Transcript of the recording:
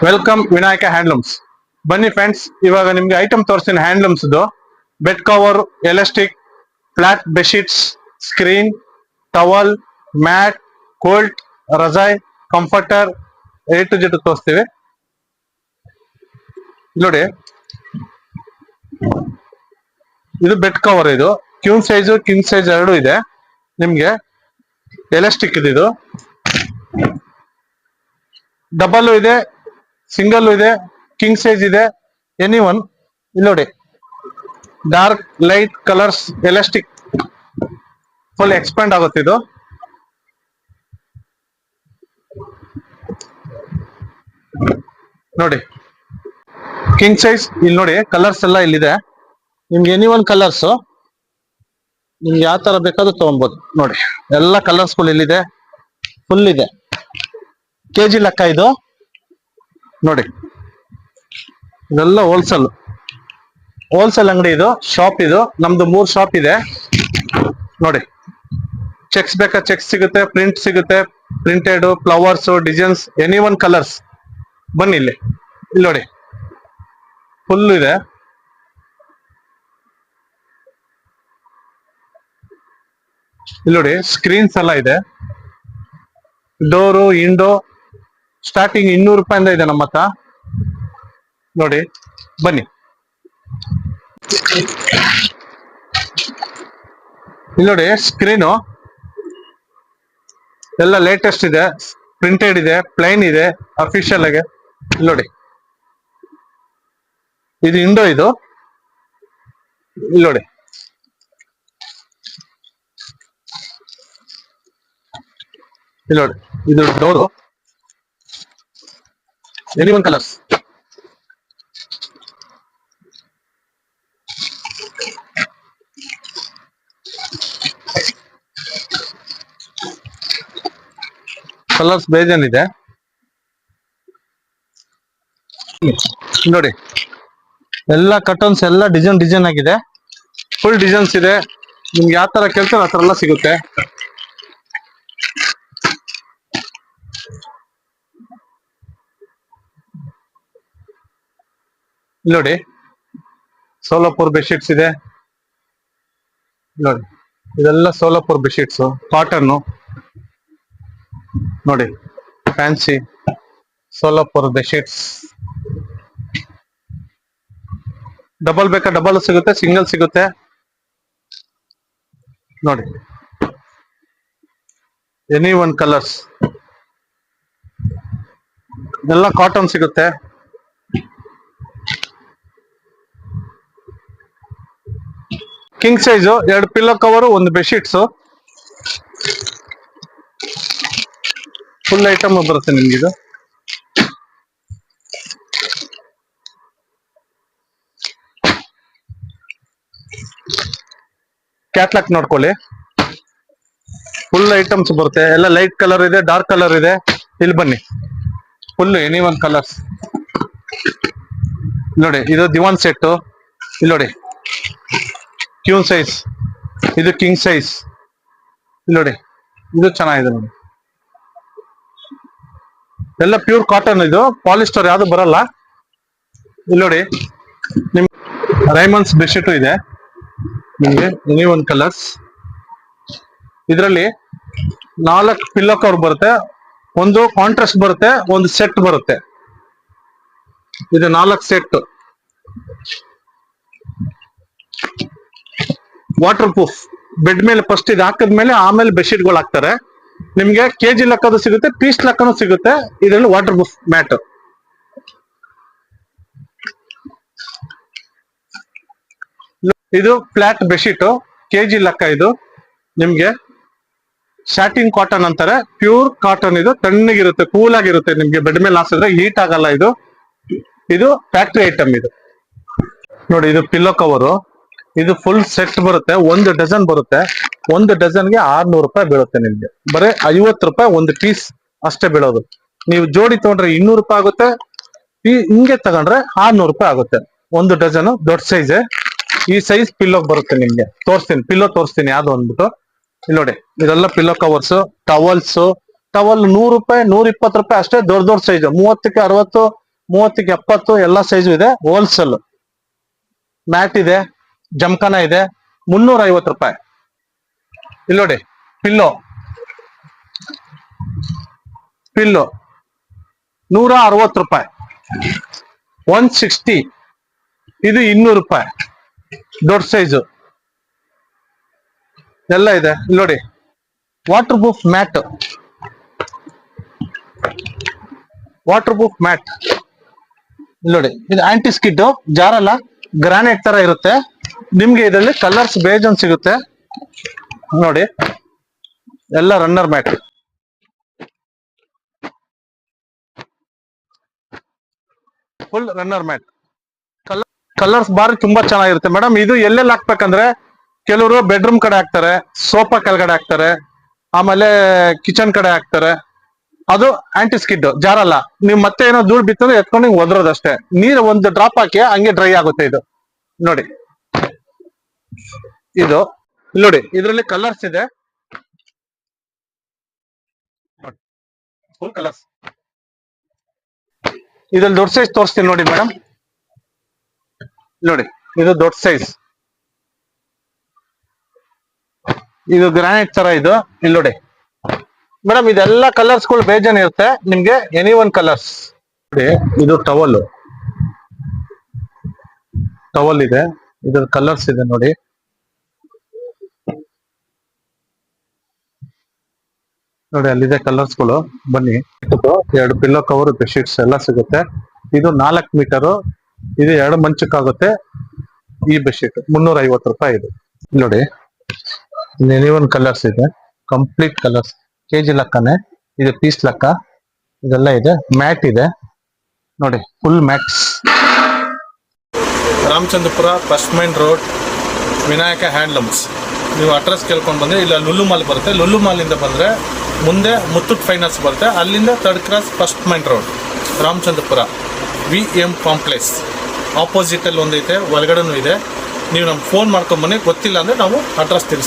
Welcome Vinayaka handlooms. ಬನ್ನಿ friends, ಇವಾಗ ನಿಮ್ಗೆ ಐಟಮ್ ತೋರಿಸ್ತೀನಿ handlooms. Bed cover, elastic, flat bedsheets, screen, towel, mat, quilt, razai, comforter, A to Z ತೋರಿಸ್ತೀವಿ. ನೋಡಿ, ಇದು ಬೆಡ್ ಕವರ್. ಇದು ಕ್ಯೂನ್ ಸೈಜ್ ಕಿಂಗ್ ಸೈಜ್ ಎರಡು ಇದೆ. ನಿಮ್ಗೆ ಎಲಾಸ್ಟಿಕ್ ಇದು ಡಬಲ್ ಇದೆ, ಸಿಂಗಲ್ ಇದೆ, ಕಿಂಗ್ ಸೈಜ್ ಇದೆ, ಎನಿ ಒನ್. ಇಲ್ಲಿ ನೋಡಿ, dark light colours, elastic full expand ಆಗುತ್ತೆ ಇದು. ನೋಡಿ, ಕಿಂಗ್ ಸೈಜ್. ಇಲ್ಲಿ ನೋಡಿ, ಕಲರ್ಸ್ ಎಲ್ಲ ಇಲ್ಲಿದೆ. ನಿಮ್ಗೆ ಎನಿ ಒನ್ ಕಲರ್ಸ್ ನಿಮ್ಗೆ ಯಾವ ತರ ಬೇಕಾದ್ರೂ ತಗೊಬಹುದು. ನೋಡಿ, ಎಲ್ಲ ಕಲರ್ಸ್ಗಳು ಇಲ್ಲಿದೆ, ಫುಲ್ ಇದೆ. ಕೆಜಿ ಲೆಕ್ಕ ಇದು. ನೋಡಿ, ಇದೆಲ್ಲ ಹೋಲ್ಸೇಲ್ ಅಂಗಡಿ ಇದು, ಶಾಪ್ ಇದು. ನಮ್ದು 3 ಶಾಪ್ ಇದೆ. ನೋಡಿ, ಚೆಕ್ಸ್ ಬೇಕಾ ಚೆಕ್ಸ್ ಸಿಗುತ್ತೆ, ಪ್ರಿಂಟ್ ಸಿಗುತ್ತೆ, printed, flowers, designs, any one colours. ಬನ್ನಿ ಇಲ್ಲಿ ನೋಡಿ, ಫುಲ್ ಇದೆ. ಇಲ್ಲಿ ನೋಡಿ, ಸ್ಕ್ರೀನ್ಸ್ ಎಲ್ಲ ಇದೆ. ಡೋರು, ವಿಂಡೋ ಸ್ಟಾರ್ಟಿಂಗ್ 200 ರೂಪಾಯಿಂದ ಇದೆ ನಮ್ಮ ಹತ್ರ. ನೋಡಿ, ಬನ್ನಿ. ಇಲ್ಲಿ ನೋಡಿ, ಸ್ಕ್ರೀನು ಎಲ್ಲ ಲೇಟೆಸ್ಟ್ ಇದೆ, ಪ್ರಿಂಟೆಡ್ ಇದೆ, ಪ್ಲೈನ್ ಇದೆ, ಅಫಿಷಿಯಲ್ ಆಗಿ. ಇಲ್ಲಿ ನೋಡಿ, ಇದು ವಿಂಡೋ. ಇದು ಇಲ್ಲಿ ನೋಡಿ, ಇಲ್ಲಿ ನೋಡಿ, ಇದು door. Any one colours. Colours ಬೇಜಾನಿದೆ. ನೋಡಿ, ಎಲ್ಲ ಕರ್ಟನ್ಸ್ ಎಲ್ಲ ಡಿಸೈನ್ ಆಗಿದೆ. ಫುಲ್ ಡಿಸೈನ್ಸ್ ಇದೆ. ನಿಮ್ಗೆ ಯಾವ ತರ ಕೇಳ್ತಾರೆ ಆ ತರ ಎಲ್ಲ ಸಿಗುತ್ತೆ. ನೋಡಿ, ಸೋಲಾಪುರ್ ಬೆಡ್ಶೀಟ್ಸ್ ಇದೆ. ನೋಡಿ, ಇದೆಲ್ಲ ಸೋಲಾಪುರ್ ಬೆಡ್ಶೀಟ್ಸ್, ಕಾಟನ್. ನೋಡಿ, ಫ್ಯಾನ್ಸಿ ಸೋಲಾಪುರ್ ಬೆಡ್ಶೀಟ್ಸ್. ಡಬಲ್ ಬೇಕಾ ಡಬಲ್ ಸಿಗುತ್ತೆ, ಸಿಂಗಲ್ ಸಿಗುತ್ತೆ. ನೋಡಿ, ಎನಿ ಒನ್ ಕಲರ್ಸ್. ಎಲ್ಲ ಕಾಟನ್ ಸಿಗುತ್ತೆ. King size 2 pillow cover, 1 bedsheets. Full item ಬರುತ್ತೆ ನಿಮ್ಗೆ ಇದು. ಕ್ಯಾಟ್ಲಾಗ್ ನೋಡ್ಕೊಳ್ಳಿ, ಫುಲ್ ಐಟಮ್ಸ್ ಬರುತ್ತೆ. ಎಲ್ಲ ಲೈಟ್ ಕಲರ್ ಇದೆ, ಡಾರ್ಕ್ ಕಲರ್ ಇದೆ. ಇಲ್ಲಿ ಬನ್ನಿ, ಫುಲ್ ಎನಿ ಒನ್ ಕಲರ್ಸ್. ನೋಡಿ, ಇದು ದಿವಾನ್ ಸೆಟ್. ಇಲ್ಲಿ ನೋಡಿ, ಕ್ಯೂನ್ ಸೈಜ್, ಇದು ಕಿಂಗ್ ಸೈಜ್. ಇಲ್ಲಿ ನೋಡಿ, ಇದು ಚೆನ್ನಾಗಿದೆ ನೋಡಿ. ಎಲ್ಲ ಪ್ಯೂರ್ ಕಾಟನ್, ಇದು ಪಾಲಿಸ್ಟರ್ ಯಾವ್ದು ಬರಲ್ಲ. ಇಲ್ಲಿ ನೋಡಿ, ನಿಮ್ ರೈಮಂಡ್ಸ್ ಬೆಡ್ಶೀಟ್ ಇದೆ ನಿಮ್ಗೆ, ಎನಿ ಒನ್ ಕಲರ್ಸ್. ಇದರಲ್ಲಿ 4 ಪಿಲ್ಲೋ ಕವರ್ ಬರುತ್ತೆ, 1 ಕಾಂಟ್ರಾಸ್ಟ್ ಬರುತ್ತೆ, 1 ಸೆಟ್ ಬರುತ್ತೆ. ಇದು 4 ಸೆಟ್. Water proof. ಬೆಡ್ ಮೇಲೆ ಫಸ್ಟ್ ಇದು ಹಾಕಿದ್ಮೇಲೆ ಆಮೇಲೆ ಬೆಡ್ಶೀಟ್ಗಳು ಹಾಕ್ತಾರೆ. ನಿಮ್ಗೆ ಕೆಜಿ ಲೆಕ್ಕದು ಸಿಗುತ್ತೆ, ಪೀಸ್ ಲೆಕ್ಕನೂ ಸಿಗುತ್ತೆ. ಇದರಲ್ಲಿ ವಾಟರ್ ಪ್ರೂಫ್ ಮ್ಯಾಟ್. ಇದು ಫ್ಲಾಟ್ ಬೆಡ್ಶೀಟ್, ಕೆಜಿ ಲೆಕ್ಕ. ಇದು ನಿಮ್ಗೆ ಶಾಟಿನ್ ಕಾಟನ್ ಅಂತಾರೆ, ಪ್ಯೂರ್ ಕಾಟನ್. ಇದು ತಣ್ಣಗಿರುತ್ತೆ, ಕೂಲ್ ಆಗಿರುತ್ತೆ. ನಿಮ್ಗೆ ಬೆಡ್ ಮೇಲೆ ಹಾಸಿದ್ರೆ ಹೀಟ್ ಆಗಲ್ಲ. ಇದು ಫ್ಯಾಕ್ಟ್ರಿ ಐಟಮ್. ಇದು ನೋಡಿ, ಇದು ಪಿಲ್ಲೋ ಕವರು. ಇದು ಫುಲ್ ಸೆಟ್ ಬರುತ್ತೆ, 1 ಡಜನ್ ಬರುತ್ತೆ. 1 ಡಜನ್ಗೆ 600 ರೂಪಾಯಿ ಬೀಳುತ್ತೆ ನಿಮ್ಗೆ. ಬರೀ 50 ರೂಪಾಯಿ 1 ಪೀಸ್ ಅಷ್ಟೇ ಬೀಳೋದು. ನೀವು ಜೋಡಿ ತಗೊಂಡ್ರೆ 200 ರೂಪಾಯಿ ಆಗುತ್ತೆ. ಹಿಂಗೆ ತಗೊಂಡ್ರೆ 600 ರೂಪಾಯಿ ಆಗುತ್ತೆ. 1 ಡಜನ್ ದೊಡ್ಡ ಸೈಜ್. ಈ ಸೈಜ್ ಪಿಲ್ಲೋ ಬರುತ್ತೆ ನಿಮ್ಗೆ. ಪಿಲ್ಲೋ ತೋರಿಸ್ತೀನಿ ಯಾವ್ದು ಅಂದ್ಬಿಟ್ಟು. ಇಲ್ಲಿ ನೋಡಿ, ಇದೆಲ್ಲ ಪಿಲ್ಲೋ ಕವರ್ಸ್, ಟವಲ್ಸ್. ಟವಲ್ 100 ರೂಪಾಯಿ, 120 ರೂಪಾಯಿ ಅಷ್ಟೇ. ದೊಡ್ಡ ಸೈಜ್ 30ಕ್ಕೆ 60, 30ಕ್ಕೆ 70 ಎಲ್ಲ ಸೈಜು ಇದೆ, ಹೋಲ್ಸೇಲ್. ಮ್ಯಾಟ್ ಇದೆ, ಜಮ್ಖಾನ ಇದೆ, 350 ರೂಪಾಯಿ. ಇಲ್ಲಿ ನೋಡಿ, ಪಿಲ್ಲೋ 160 ರೂಪಾಯಿ, 160. ಇದು 200 ರೂಪಾಯಿ, ದೊಡ್ಡ ಸೈಜು ಎಲ್ಲ ಇದೆ. ಇಲ್ಲಿ ನೋಡಿ, ವಾಟರ್ ಪ್ರೂಫ್ ಮ್ಯಾಟ್, ಇಲ್ಲಿ ನೋಡಿ, ಇದು ಆಂಟಿ ಸ್ಕಿಡ್, ಜಾರಲ್ಲ, ಗ್ರಾನೈಟ್ ತರ ಇರುತ್ತೆ. ನಿಮ್ಗೆ ಇದರಲ್ಲಿ ಕಲರ್ಸ್ ಬೇಜನ್ ಸಿಗುತ್ತೆ ನೋಡಿ. ಎಲ್ಲ runner mat, full runner mat. Colours ಬಾರಿ ತುಂಬಾ ಚೆನ್ನಾಗಿರುತ್ತೆ ಮೇಡಮ್. ಇದು ಎಲ್ಲೆಲ್ಲಿ ಹಾಕ್ಬೇಕಂದ್ರೆ, ಕೆಲವರು ಬೆಡ್ರೂಮ್ ಕಡೆ ಹಾಕ್ತಾರೆ, ಸೋಫಾ ಕೆಳಗಡೆ ಹಾಕ್ತಾರೆ, ಆಮೇಲೆ ಕಿಚನ್ ಕಡೆ ಹಾಕ್ತಾರೆ. ಅದು ಆಂಟಿ ಸ್ಕಿಡ್, ಜಾರಲ್ಲ. ನೀವು ಮತ್ತೆ ಏನೋ ಧೂಳು ಬಿತ್ತಂದ್ರೆ ಎತ್ಕೊಂಡು ಹಿಂಗ್ ಒದ್ರೋದಷ್ಟೇ. ನೀರು ಒಂದು ಡ್ರಾಪ್ ಹಾಕಿ ಹಂಗೆ ಡ್ರೈ ಆಗುತ್ತೆ. ಇದು ನೋಡಿ, ಇದು ನೋಡಿ, ಇದರಲ್ಲಿ ಕಲರ್ಸ್ ಇದೆ, ಫುಲ್ ಕಲರ್ಸ್. ಇದ್ರಲ್ಲಿ ದೊಡ್ಡ ಸೈಜ್ ತೋರಿಸ್ತೀನಿ ನೋಡಿ ಮೇಡಮ್. ನೋಡಿ, ಇದು ದೊಡ್ಡ ಸೈಜ್, ಇದು ಗ್ರಾನೈಟ್ ತರ ಇದು. ಇಲ್ಲಿ ನೋಡಿ ಮೇಡಮ್, ಇದೆಲ್ಲ ಕಲರ್ಸ್ ಗಳು ಬೇಜಾನ್ ಇರುತ್ತೆ ನಿಮ್ಗೆ. Any one colours. ಇದು ಟವಲ್ ಇದೆ, ಇದ್ರ ಕಲರ್ಸ್ ಇದೆ ನೋಡಿ. ನೋಡಿ, ಅಲ್ಲಿದೆ ಕಲರ್ಸ್ ಗಳು. ಬನ್ನಿ, 2 ಪಿಲ್ಲೋ ಕವರ್, ಬೆಡ್ಶೀಟ್ಸ್ ಎಲ್ಲ ಸಿಗುತ್ತೆ. ಇದು 4 ಮೀಟರ್, ಇದು 2 ಮಂಚಕ್ಕಾಗುತ್ತೆ. ಈ ಬೆಡ್ಶೀಟ್ 350 ರೂಪಾಯಿ. ಇದು ನೋಡಿ, ಎನಿ ಒನ್ ಕಲರ್ಸ್ ಇದೆ, ಕಂಪ್ಲೀಟ್ ಕಲರ್ಸ್, ಕೆಜಿ ಲೆಕ್ಕನೆ. ಇದು ಪೀಸ್ ಲೆಕ್ಕ, ಇದೆಲ್ಲ ಇದೆ. ಮ್ಯಾಟ್ ಇದೆ ನೋಡಿ, full mats. Ramachandrapura first main road, Vinayaka handlooms. ನೀವು ಅಡ್ರೆಸ್ ಕೇಳ್ಕೊಂಡು ಬಂದರೆ ಇಲ್ಲ ಲುಲ್ಲು ಮಾಲ್ ಬರುತ್ತೆ. ಲುಲ್ಲು ಮಾಲಿಂದ ಬಂದರೆ ಮುಂದೆ ಮುತ್ತೂಟ್ ಫೈನಾನ್ಸ್ ಬರುತ್ತೆ, ಅಲ್ಲಿಂದ 3rd cross first main road, Ramachandrapura, VM complex ಆಪೋಸಿಟಲ್ಲಿ ಒಂದೈತೆ, ಒಳಗಡೆನೂ ಇದೆ. ನೀವು ನಮ್ಗೆ ಫೋನ್ ಮಾಡ್ಕೊಂಬನ್ನಿ. ಗೊತ್ತಿಲ್ಲ ಅಂದರೆ ನಾವು ಅಡ್ರೆಸ್ ತಿಳಿಸ್ತೀವಿ.